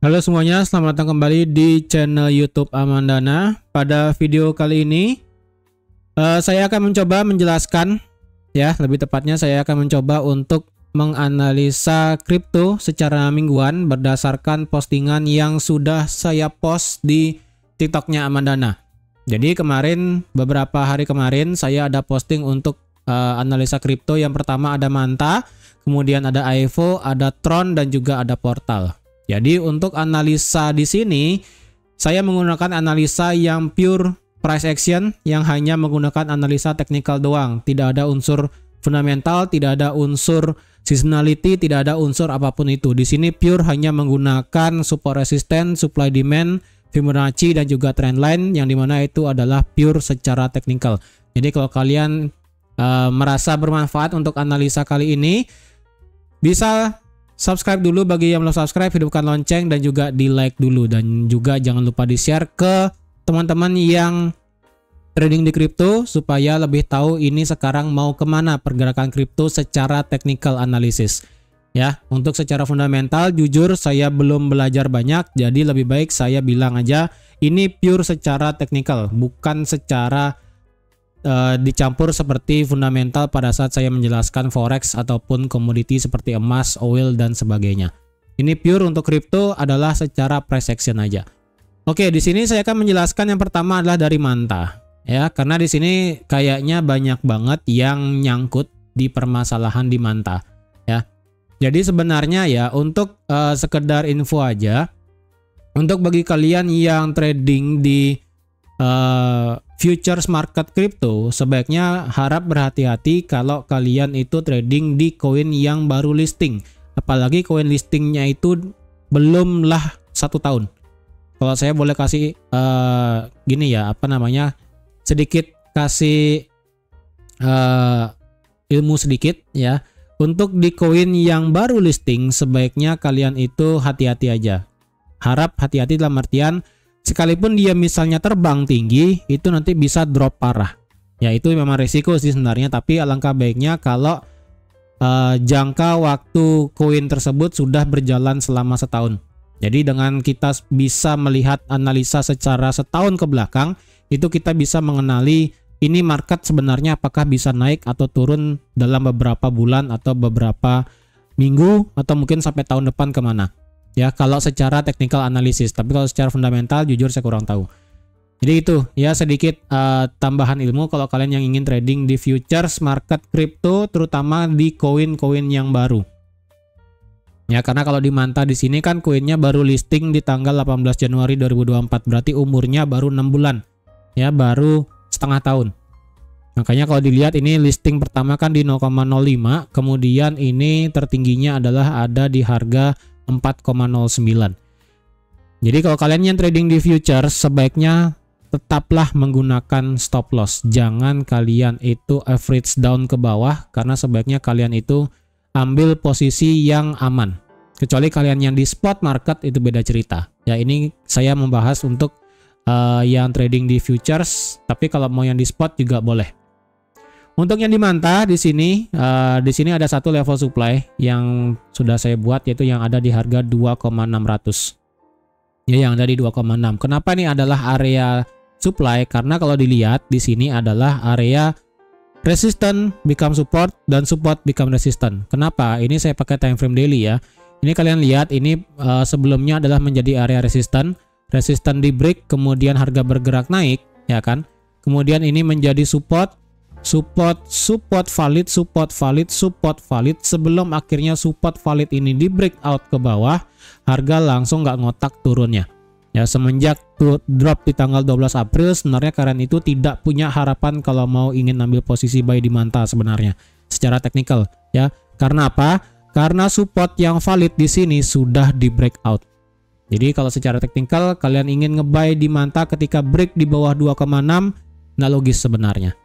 Halo semuanya, selamat datang kembali di channel YouTube Amandana. Pada video kali ini, saya akan mencoba menjelaskan, ya, lebih tepatnya saya akan mencoba untuk menganalisa kripto secara mingguan berdasarkan postingan yang sudah saya post di TikToknya Amandana. Jadi beberapa hari kemarin, saya ada posting untuk analisa kripto. Yang pertama ada Manta, kemudian ada Aevo, ada Tron, dan juga ada Portal. Jadi untuk analisa di sini saya menggunakan analisa yang pure price action, yang hanya menggunakan analisa teknikal doang. Tidak ada unsur fundamental, tidak ada unsur seasonality, tidak ada unsur apapun itu. Di sini pure hanya menggunakan support resistance, supply demand, Fibonacci, dan juga trendline, yang dimana itu adalah pure secara teknikal. Jadi kalau kalian merasa bermanfaat untuk analisa kali ini, bisa subscribe dulu bagi yang belum subscribe, hidupkan lonceng, dan juga di like dulu. Dan juga jangan lupa di share ke teman-teman yang trading di kripto supaya lebih tahu ini sekarang mau kemana pergerakan kripto secara technical analysis. Ya, untuk secara fundamental jujur saya belum belajar banyak, jadi lebih baik saya bilang aja ini pure secara technical, bukan secara dicampur seperti fundamental pada saat saya menjelaskan forex ataupun komoditi seperti emas, oil, dan sebagainya. Ini pure untuk kripto adalah secara price action aja. Oke, di sini saya akan menjelaskan yang pertama adalah dari Manta, ya, karena di sini kayaknya banyak banget yang nyangkut di permasalahan di Manta, ya. Jadi sebenarnya ya, untuk sekedar info aja, untuk bagi kalian yang trading di futures market crypto, sebaiknya harap berhati-hati kalau kalian itu trading di koin yang baru listing, apalagi koin listingnya itu belumlah 1 tahun. Kalau saya boleh kasih gini ya, sedikit kasih ilmu sedikit ya, untuk di koin yang baru listing sebaiknya kalian itu hati-hati aja. Harap hati-hati dalam artian sekalipun dia misalnya terbang tinggi, itu nanti bisa drop parah. Ya, itu memang resiko sih sebenarnya, tapi alangkah baiknya kalau jangka waktu koin tersebut sudah berjalan selama setahun. Jadi dengan kita bisa melihat analisa secara setahun ke belakang, itu kita bisa mengenali ini market sebenarnya apakah bisa naik atau turun dalam beberapa bulan atau beberapa minggu atau mungkin sampai tahun depan kemana. Ya, kalau secara technical analysis, tapi kalau secara fundamental jujur saya kurang tahu. Jadi itu ya sedikit tambahan ilmu kalau kalian yang ingin trading di futures market crypto, terutama di koin-koin yang baru. Ya, karena kalau di Manta di sini kan koinnya baru listing di tanggal 18 Januari 2024, berarti umurnya baru 6 bulan. Ya, baru setengah tahun. Makanya kalau dilihat ini listing pertama kan di 0,05, kemudian ini tertingginya adalah ada di harga 4,09. Jadi kalau kalian yang trading di futures sebaiknya tetaplah menggunakan stop loss. Jangan kalian itu average down ke bawah, karena sebaiknya kalian itu ambil posisi yang aman. Kecuali kalian yang di spot market itu beda cerita. Ya, ini saya membahas untuk yang trading di futures, tapi kalau mau yang di spot juga boleh. Untuk yang di Manta di sini ada satu level supply yang sudah saya buat, yaitu yang ada di harga 2,600. Ya, yang ada di 2,6. Kenapa ini adalah area supply? Karena kalau dilihat di sini adalah area resistance become support dan support become resistance. Kenapa? Ini saya pakai time frame daily ya. Ini kalian lihat ini sebelumnya adalah menjadi area resistance di break, kemudian harga bergerak naik, ya kan? Kemudian ini menjadi support valid, sebelum akhirnya support valid ini di breakout ke bawah, harga langsung nggak ngotak turunnya. Ya, semenjak drop di tanggal 12 April sebenarnya kalian itu tidak punya harapan kalau mau ingin ambil posisi buy di Manta sebenarnya secara teknikal ya. Karena apa? Karena support yang valid di sini sudah di breakout. Jadi kalau secara teknikal kalian ingin nge-buy di Manta ketika break di bawah 2,6, nggak logis sebenarnya.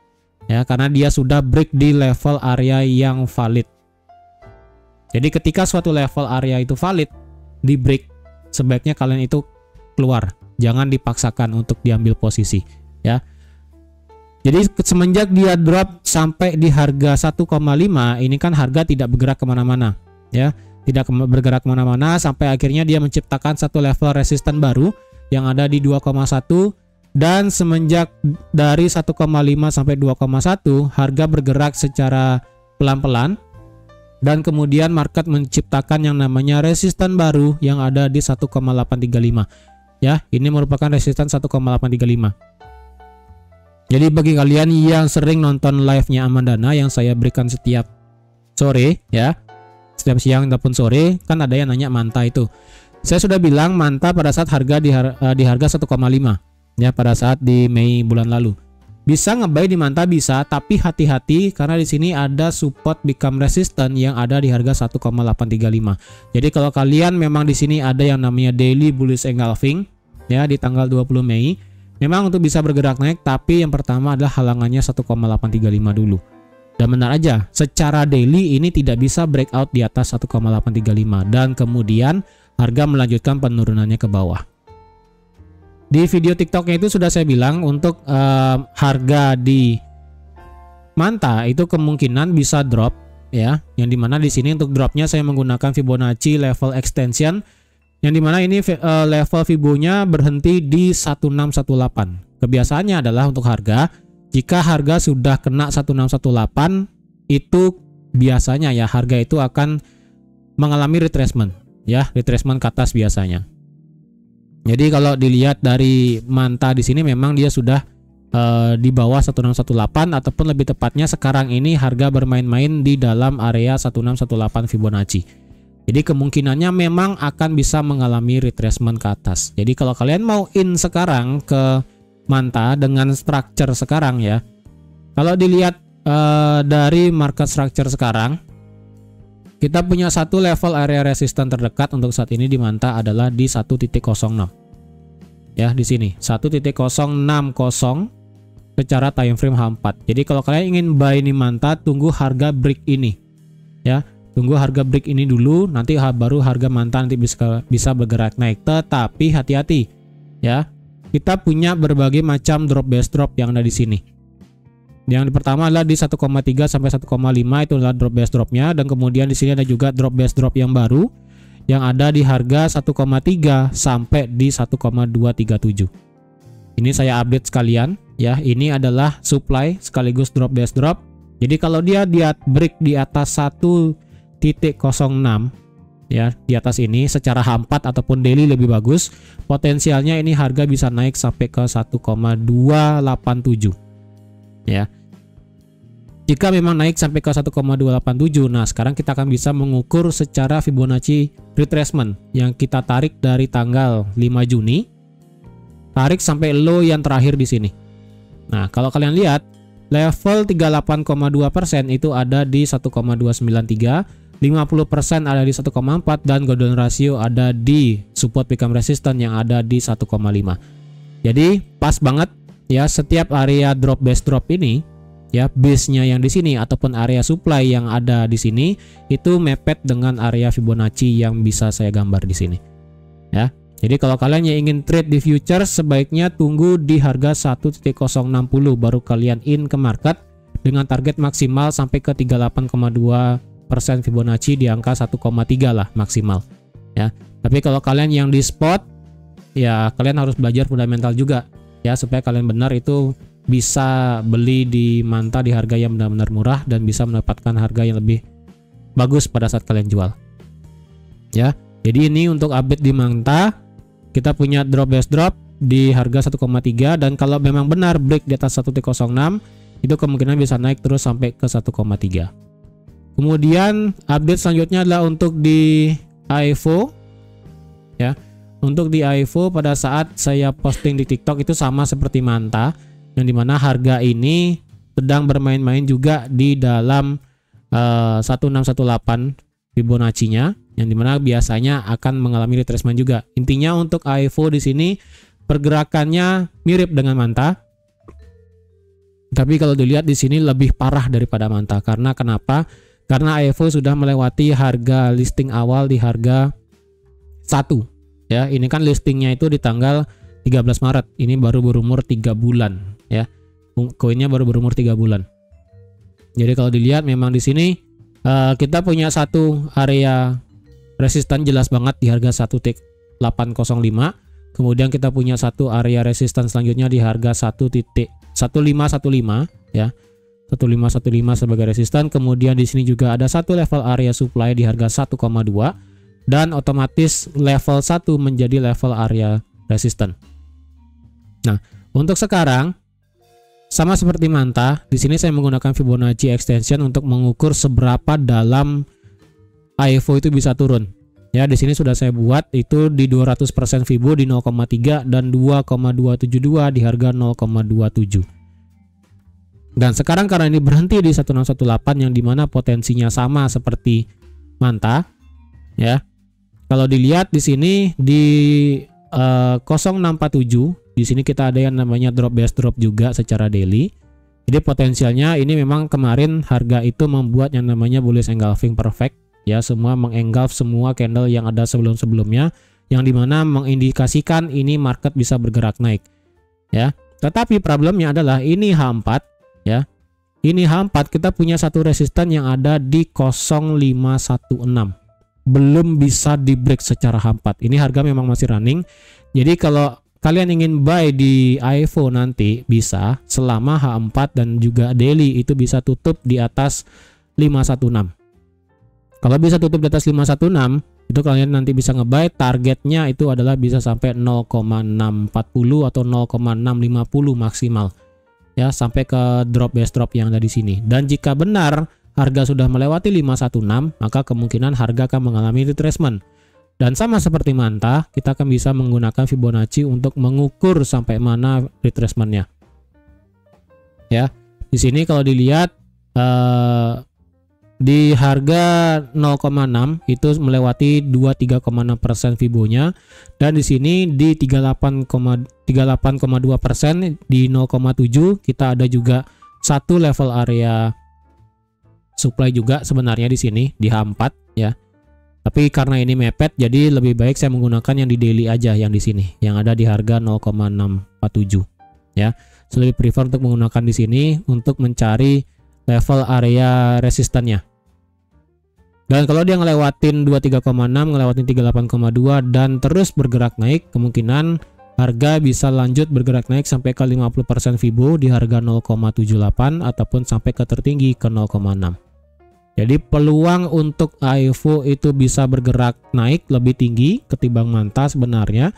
Ya, karena dia sudah break di level area yang valid. Jadi ketika suatu level area itu valid di break, sebaiknya kalian itu keluar, jangan dipaksakan untuk diambil posisi ya. Jadi semenjak dia drop sampai di harga 1,5, ini kan harga tidak bergerak kemana-mana ya. tidak bergerak kemana-mana sampai akhirnya dia menciptakan satu level resisten baru yang ada di 2,1, dan semenjak dari 1,5 sampai 2,1 harga bergerak secara pelan-pelan, dan kemudian market menciptakan yang namanya resisten baru yang ada di 1,835. Ya, ini merupakan resisten 1,835. Jadi bagi kalian yang sering nonton live-nya Amandana yang saya berikan setiap sore ya, setiap siang ataupun sore, kan ada yang nanya manta itu. Saya sudah bilang manta pada saat harga di harga 1,5 ya, pada saat di Mei bulan lalu. Bisa nge-buy di manta bisa, tapi hati-hati karena di sini ada support become resistant yang ada di harga 1,835. Jadi kalau kalian memang di sini ada yang namanya daily bullish engulfing ya di tanggal 20 Mei, memang untuk bisa bergerak naik, tapi yang pertama adalah halangannya 1,835 dulu. Dan benar aja, secara daily ini tidak bisa breakout di atas 1,835 dan kemudian harga melanjutkan penurunannya ke bawah. Di video TikToknya itu sudah saya bilang untuk harga di manta itu kemungkinan bisa drop ya, yang dimana di sini untuk dropnya saya menggunakan Fibonacci level extension, yang dimana ini level Fibonya berhenti di 1618. Kebiasaannya adalah untuk harga, jika harga sudah kena 1618 itu biasanya ya harga itu akan mengalami retracement ya, retracement ke atas biasanya. Jadi kalau dilihat dari manta di sini memang dia sudah di bawah 1618, ataupun lebih tepatnya sekarang ini harga bermain-main di dalam area 1618 Fibonacci. Jadi kemungkinannya memang akan bisa mengalami retracement ke atas. Jadi kalau kalian mau in sekarang ke manta dengan structure sekarang ya, kalau dilihat dari market structure sekarang, kita punya satu level area resisten terdekat untuk saat ini di manta adalah di 1.06 ya, di sini 1.060 secara time frame H4. Jadi kalau kalian ingin buy di manta, tunggu harga break ini ya, tunggu harga break ini dulu, nanti baru harga manta nanti bisa bergerak naik. Tetapi hati-hati ya, kita punya berbagai macam drop base drop yang ada di sini. Yang pertama adalah di 1,3 sampai 1,5 itu adalah drop base dropnya, dan kemudian di sini ada juga drop base drop yang baru yang ada di harga 1,3 sampai di 1,237. Ini saya update sekalian ya, ini adalah supply sekaligus drop base drop. Jadi kalau dia break di atas 1.06 ya, di atas ini secara H4 ataupun daily lebih bagus, potensialnya ini harga bisa naik sampai ke 1,287 ya. Jika memang naik sampai ke 1,287, nah sekarang kita akan bisa mengukur secara Fibonacci retracement yang kita tarik dari tanggal 5 Juni, tarik sampai low yang terakhir di sini. Nah kalau kalian lihat level 38,2% itu ada di 1,293, 50% ada di 1,4, dan golden ratio ada di support become resistant yang ada di 1,5. Jadi pas banget ya, setiap area drop base drop ini ya, base-nya yang di sini ataupun area supply yang ada di sini itu mepet dengan area Fibonacci yang bisa saya gambar di sini ya. Jadi kalau kalian yang ingin trade di future, sebaiknya tunggu di harga 1.060 baru kalian in ke market dengan target maksimal sampai ke 38,2% Fibonacci di angka 1,3 lah maksimal ya. Tapi kalau kalian yang di spot ya, kalian harus belajar fundamental juga ya, supaya kalian benar itu bisa beli di manta di harga yang benar-benar murah dan bisa mendapatkan harga yang lebih bagus pada saat kalian jual ya. Jadi ini untuk update di manta, kita punya drop base drop di harga 1,3, dan kalau memang benar break di atas 1.06 itu kemungkinan bisa naik terus sampai ke 1,3. Kemudian update selanjutnya adalah untuk di AEVO ya. Untuk di AEVO pada saat saya posting di TikTok itu sama seperti manta, yang dimana harga ini sedang bermain-main juga di dalam 1618 Fibonacci-nya, yang dimana biasanya akan mengalami retracement juga. Intinya untuk AEVO di sini pergerakannya mirip dengan manta, tapi kalau dilihat di sini lebih parah daripada manta. Karena kenapa? Karena AEVO sudah melewati harga listing awal di harga 1 ya. Ini kan listingnya itu di tanggal 13 Maret. Ini baru berumur 3 bulan ya. Koinnya baru berumur 3 bulan. Jadi kalau dilihat memang di sini kita punya satu area resisten jelas banget di harga 1.805. Kemudian kita punya satu area resisten selanjutnya di harga 1.1515 ya. 1515 sebagai resisten. Kemudian di sini juga ada satu level area supply di harga 1,2 dan otomatis level 1 menjadi level area resisten. Nah, untuk sekarang sama seperti Manta, di sini saya menggunakan Fibonacci extension untuk mengukur seberapa dalam AEVO itu bisa turun. Ya, di sini sudah saya buat itu di 200% Fibo di 0,3 dan 2,272 di harga 0,27. Dan sekarang karena ini berhenti di 1618 yang dimana potensinya sama seperti Manta, ya. Kalau dilihat di sini di 0647, di sini kita ada yang namanya drop base drop juga secara daily. Jadi potensialnya ini memang kemarin harga itu membuat yang namanya bullish engulfing perfect. Ya, semua mengengulf semua candle yang ada sebelum-sebelumnya, yang dimana mengindikasikan ini market bisa bergerak naik. Ya, tetapi problemnya adalah ini H4 ya. Ini H4 kita punya satu resisten yang ada di 0516. Belum bisa di break secara H4. Ini harga memang masih running. Jadi kalau kalian ingin buy di AEVO nanti bisa selama H4 dan juga daily itu bisa tutup di atas 516. Kalau bisa tutup di atas 516, itu kalian nanti bisa ngebuy, targetnya itu adalah bisa sampai 0,640 atau 0,650 maksimal. Ya, sampai ke drop base drop yang ada di sini. Dan jika benar harga sudah melewati 516, maka kemungkinan harga akan mengalami retracement. Dan sama seperti Manta, kita akan bisa menggunakan Fibonacci untuk mengukur sampai mana retracementnya. Ya, di sini kalau dilihat di harga 0,6 itu melewati 23,6% Fibonya, dan di sini di 38,2% di 0,7 kita ada juga satu level area supply juga sebenarnya di sini di H4 ya. Tapi karena ini mepet jadi lebih baik saya menggunakan yang di daily aja yang di sini yang ada di harga 0,647 ya. Saya lebih prefer untuk menggunakan di sini untuk mencari level area resistannya. Dan kalau dia ngelewatin 23,6, ngelewatin 38,2 dan terus bergerak naik, kemungkinan harga bisa lanjut bergerak naik sampai ke 50% Fibo di harga 0,78 ataupun sampai ke tertinggi ke 0,6. Jadi peluang untuk AEVO itu bisa bergerak naik lebih tinggi ketimbang Manta sebenarnya.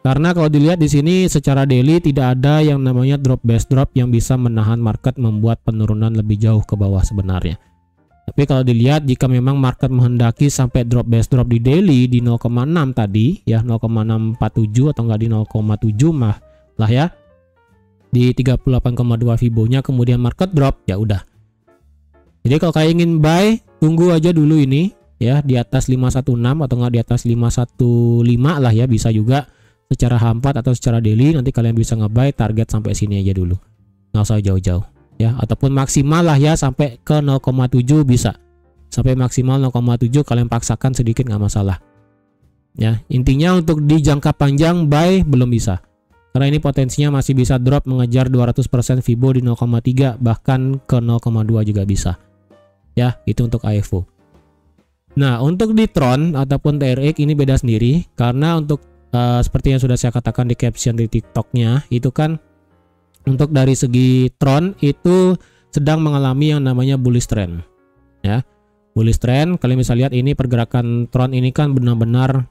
Karena kalau dilihat di sini secara daily tidak ada yang namanya drop base drop yang bisa menahan market membuat penurunan lebih jauh ke bawah sebenarnya. Tapi kalau dilihat jika memang market menghendaki sampai drop base drop di daily di 0,6 tadi ya 0,647 atau enggak di 0,7 mah lah ya di 38,2 Fibonya kemudian market drop ya udah. Jadi kalau kalian ingin buy tunggu aja dulu ini ya di atas 516 atau enggak di atas 515 lah ya, bisa juga secara H4 atau secara daily nanti kalian bisa ngebuy target sampai sini aja dulu. Nggak usah jauh-jauh. Ya, ataupun maksimal lah ya sampai ke 0,7 bisa. Sampai maksimal 0,7 kalian paksakan sedikit nggak masalah. Ya, intinya untuk di jangka panjang buy belum bisa. Karena ini potensinya masih bisa drop mengejar 200% Fibo di 0,3 bahkan ke 0,2 juga bisa. Ya, itu untuk AEVO. Nah, untuk di Tron ataupun TRX ini beda sendiri karena untuk seperti yang sudah saya katakan di caption di TikToknya itu kan untuk dari segi Tron itu sedang mengalami yang namanya bullish trend ya. Bullish trend kalian bisa lihat ini pergerakan Tron ini kan benar-benar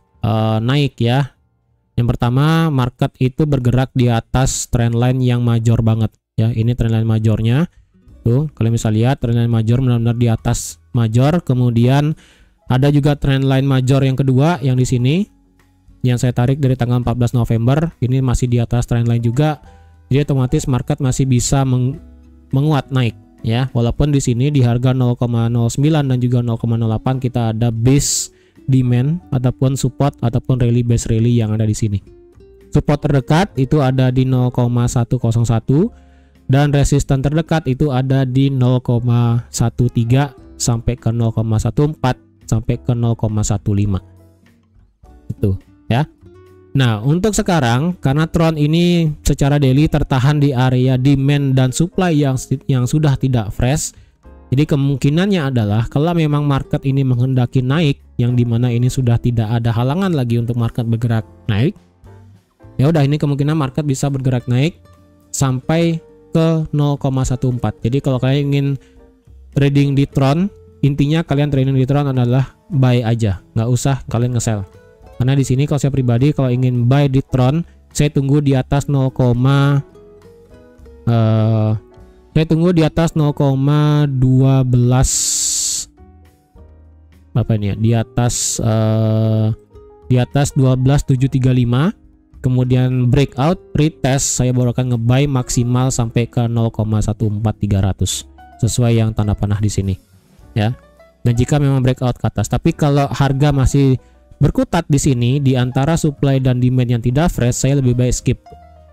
naik ya. Yang pertama market itu bergerak di atas trendline yang major banget ya. Ini trendline majornya tuh kalian bisa lihat trendline major benar-benar di atas major. Kemudian ada juga trendline major yang kedua yang di sini yang saya tarik dari tanggal 14 November ini masih di atas trendline juga. Jadi otomatis market masih bisa menguat naik ya. Walaupun di sini di harga 0,09 dan juga 0,08 kita ada base demand ataupun support ataupun rally base rally yang ada di sini. Support terdekat itu ada di 0,101 dan resisten terdekat itu ada di 0,13 sampai ke 0,14 sampai ke 0,15. Itu ya. Nah, untuk sekarang karena Tron ini secara daily tertahan di area demand dan supply yang sudah tidak fresh, Jadi kemungkinannya adalah kalau memang market ini menghendaki naik, yang dimana ini sudah tidak ada halangan lagi untuk market bergerak naik, ya udah ini kemungkinan market bisa bergerak naik sampai ke 0,14. Jadi kalau kalian ingin trading di Tron, intinya kalian trading di Tron adalah buy aja, nggak usah kalian nge-sell. Karena di sini kalau saya pribadi kalau ingin buy di Tron, saya tunggu di atas 0, saya tunggu di atas 0,12 berapa ini ya? Di atas 12.735, kemudian breakout retest, saya baru akan ngebuy maksimal sampai ke 0,14300 sesuai yang tanda panah di sini ya. Dan jika memang breakout ke atas, tapi kalau harga masih berkutat di sini di antara supply dan demand yang tidak fresh, saya lebih baik skip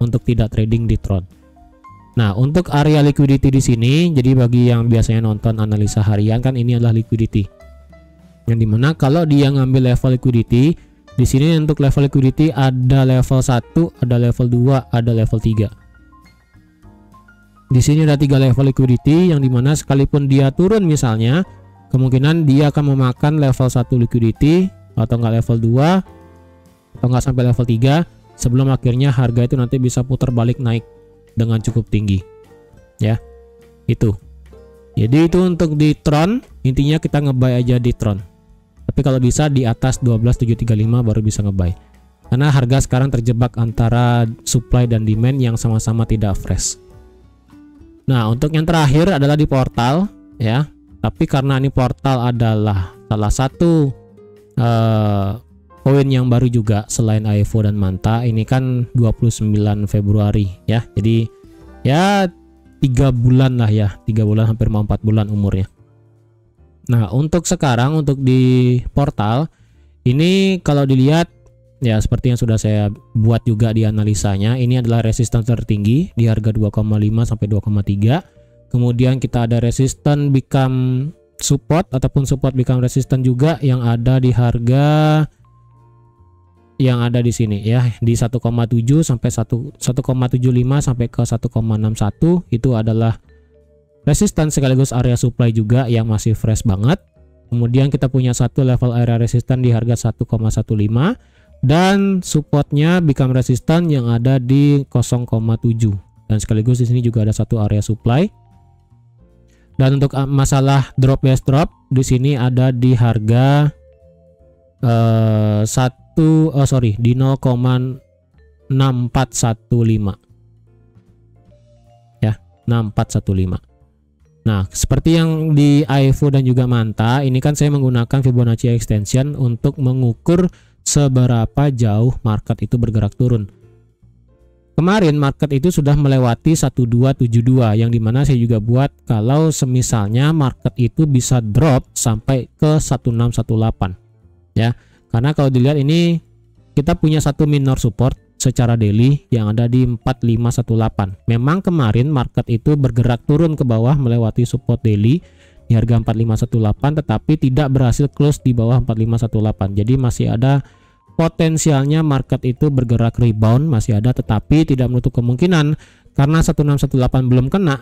untuk tidak trading di Tron. Nah, untuk area liquidity di sini, jadi bagi yang biasanya nonton analisa harian kan ini adalah liquidity. Yang dimana kalau dia ngambil level liquidity, di sini untuk level liquidity ada level 1, ada level 2, ada level 3. Di sini ada 3 level liquidity yang dimana sekalipun dia turun misalnya, kemungkinan dia akan memakan level 1 liquidity atau enggak level 2 atau enggak sampai level 3 sebelum akhirnya harga itu nanti bisa putar balik naik dengan cukup tinggi ya. Itu jadi itu untuk di Tron, intinya kita ngebuy aja di Tron, tapi kalau bisa di atas 12.735 baru bisa ngebuy karena harga sekarang terjebak antara supply dan demand yang sama-sama tidak fresh. Nah, untuk yang terakhir adalah di Portal ya, tapi karena ini Portal adalah salah satu koin yang baru juga selain AEVO dan Manta, ini kan 29 Februari ya. Jadi ya 3 bulan lah ya, 3 bulan hampir mau 4 bulan umurnya. Nah, untuk sekarang untuk di Portal ini kalau dilihat ya seperti yang sudah saya buat juga di analisanya, ini adalah resistance tertinggi di harga 2,5 sampai 2,3. Kemudian kita ada resistance become support ataupun support become resistance juga yang ada di harga yang ada di sini ya, di 1,7 sampai 1,75 sampai ke 1,61 itu adalah resistance sekaligus area supply juga yang masih fresh banget. Kemudian kita punya satu level area resistance di harga 1,15 dan supportnya become resistance yang ada di 0,7 dan sekaligus di sini juga ada satu area supply. Dan untuk masalah drop base drop di sini ada di harga di 0,6415 ya, 6415. Nah, seperti yang di AEVO dan juga Manta, ini kan saya menggunakan Fibonacci extension untuk mengukur seberapa jauh market itu bergerak turun. Kemarin market itu sudah melewati 1272 yang dimana saya juga buat kalau semisalnya market itu bisa drop sampai ke 1618 ya. Karena kalau dilihat ini kita punya satu minor support secara daily yang ada di 4518. Memang kemarin market itu bergerak turun ke bawah melewati support daily di harga 4518 tetapi tidak berhasil close di bawah 4518. Jadi masih ada potensialnya market itu bergerak rebound, masih ada, tetapi tidak menutup kemungkinan karena 1618 belum kena.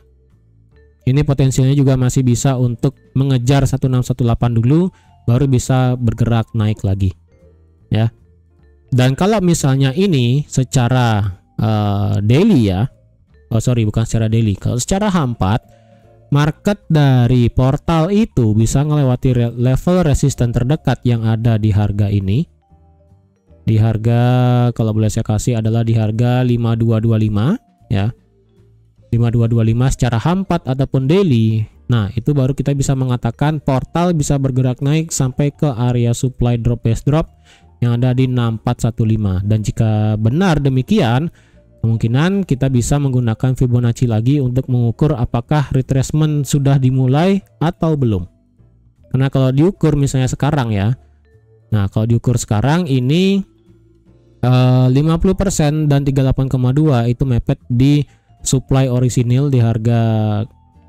Ini potensialnya juga masih bisa untuk mengejar 1618 dulu baru bisa bergerak naik lagi ya. Dan kalau misalnya ini secara daily ya, bukan secara daily, kalau secara hampat market dari Portal itu bisa melewati level resisten terdekat yang ada di harga ini, di harga kalau boleh saya kasih adalah di harga 5225 ya, 5225 secara hampat ataupun daily. Nah, itu baru kita bisa mengatakan Portal bisa bergerak naik sampai ke area supply drop base drop yang ada di 6415. Dan jika benar demikian, kemungkinan kita bisa menggunakan Fibonacci lagi untuk mengukur apakah retracement sudah dimulai atau belum. Karena kalau diukur misalnya sekarang ya, nah kalau diukur sekarang ini 50% dan 38,2 itu mepet di supply orisinil di harga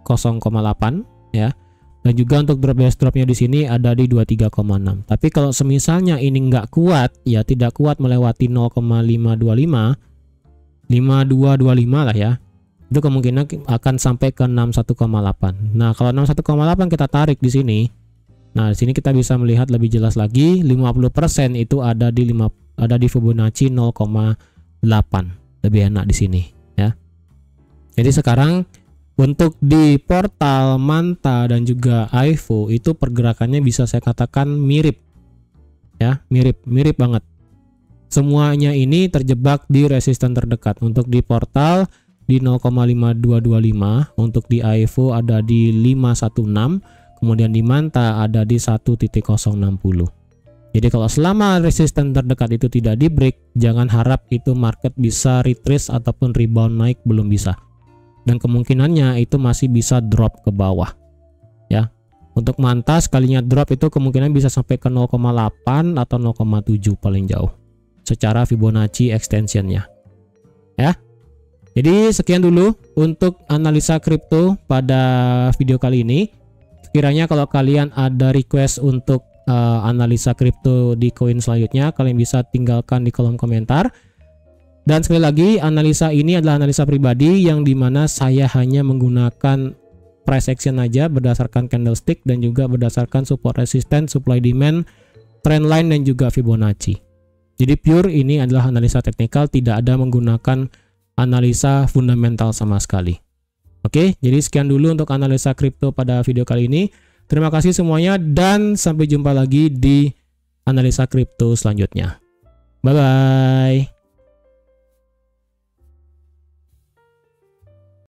0,8 ya. Dan juga untuk drop base dropnya di sini ada di 23,6. Tapi kalau semisalnya ini nggak kuat ya, tidak kuat melewati 0,525 5225 lah ya, Itu kemungkinan akan sampai ke 61,8. Nah, kalau 61,8 kita tarik di sini. Nah, di sini kita bisa melihat lebih jelas lagi 50% itu ada di Fibonacci 0,8. Lebih enak di sini ya. Jadi sekarang untuk di portal Manta dan juga AIFO itu pergerakannya bisa saya katakan mirip. Ya, mirip banget. Semuanya ini terjebak di resisten terdekat. Untuk di portal di 0,5225, untuk di AIFO ada di 516, kemudian di Manta ada di 1.060. Jadi kalau selama resisten terdekat itu tidak di break, jangan harap itu market bisa retrace ataupun rebound naik, belum bisa. Dan kemungkinannya itu masih bisa drop ke bawah. Ya. Untuk Manta sekalinya drop itu kemungkinan bisa sampai ke 0,8 atau 0,7 paling jauh secara Fibonacci extensionnya. Ya. Jadi sekian dulu untuk analisa kripto pada video kali ini. Sekiranya kalau kalian ada request untuk analisa kripto di koin selanjutnya, kalian bisa tinggalkan di kolom komentar. Dan sekali lagi, analisa ini adalah analisa pribadi yang dimana saya hanya menggunakan price action aja berdasarkan candlestick dan juga berdasarkan support resistance, supply demand, trend line dan juga Fibonacci. Jadi pure ini adalah analisa teknikal, tidak ada menggunakan analisa fundamental sama sekali. Oke, jadi sekian dulu untuk analisa kripto pada video kali ini. Terima kasih semuanya dan sampai jumpa lagi di analisa kripto selanjutnya. Bye bye.